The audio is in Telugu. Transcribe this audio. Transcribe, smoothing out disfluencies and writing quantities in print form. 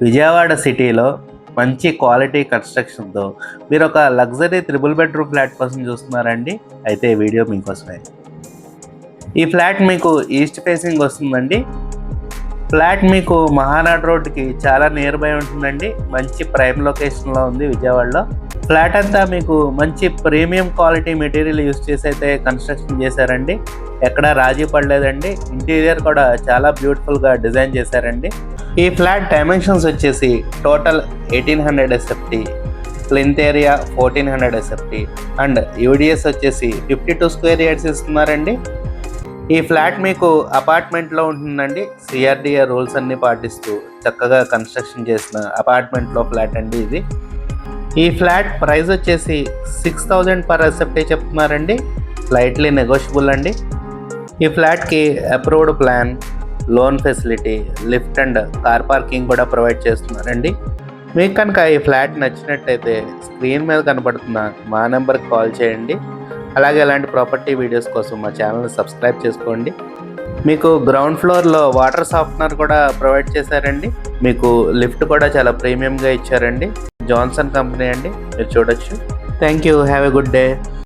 విజయవాడ సిటీలో మంచి క్వాలిటీ కన్స్ట్రక్షన్తో మీరు ఒక లగ్జరీ త్రిబుల్ బెడ్రూమ్ ఫ్లాట్ కోసం చూస్తున్నారండి. అయితే ఈ వీడియో మీకోసమే. ఈ ఫ్లాట్ మీకు ఈస్ట్ ఫేసింగ్ వస్తుందండి. ఫ్లాట్ మీకు మహానాడు రోడ్డుకి చాలా నియర్ బై ఉంటుందండి. మంచి ప్రైమ్ లొకేషన్లో ఉంది విజయవాడలో. ఫ్లాట్ అంతా మీకు మంచి ప్రీమియం క్వాలిటీ మెటీరియల్ యూస్ చేసి అయితే కన్స్ట్రక్షన్ చేశారండి. ఎక్కడా రాజీ పడలేదండి. ఇంటీరియర్ కూడా చాలా బ్యూటిఫుల్గా డిజైన్ చేశారండి. ఈ ఫ్లాట్ డైమెన్షన్స్ వచ్చేసి total 1800 SFT, plinth area 1400 SFT and UDS వచ్చేసి 52 స్క్వేర్ యార్డ్స్ ఇస్తున్నారండి. ఈ ఫ్లాట్ మీకు అపార్ట్మెంట్లో ఉంటుందండి. CRDA రూల్స్ అన్ని పాటిస్తూ చక్కగా కన్స్ట్రక్షన్ చేసిన అపార్ట్మెంట్లో ఫ్లాట్ అండి ఇది. ఈ ఫ్లాట్ ప్రైస్ వచ్చేసి 6000 పర్ SFT చెప్తున్నారండి. స్లైట్లీ నెగోషియబుల్ అండి. ఈ ఫ్లాట్కి approved plan, loan facility, lift and car parking కూడా ప్రొవైడ్ చేస్తున్నారండి. మీకు కనుక ఈ ఫ్లాట్ నచ్చినట్టయితే స్క్రీన్ మీద కనపడుతున్న మా నెంబర్కి కాల్ చేయండి. అలాగే ఇలాంటి ప్రాపర్టీ వీడియోస్ కోసం మా ఛానల్ని సబ్స్క్రైబ్ చేసుకోండి. మీకు గ్రౌండ్ ఫ్లోర్లో వాటర్ సాఫ్ట్నర్ కూడా ప్రొవైడ్ చేశారండి. మీకు లిఫ్ట్ కూడా చాలా ప్రీమియంగా ఇచ్చారండి. జాన్సన్ కంపెనీ అండి, మీరు చూడొచ్చు. Thank you. Have a good day.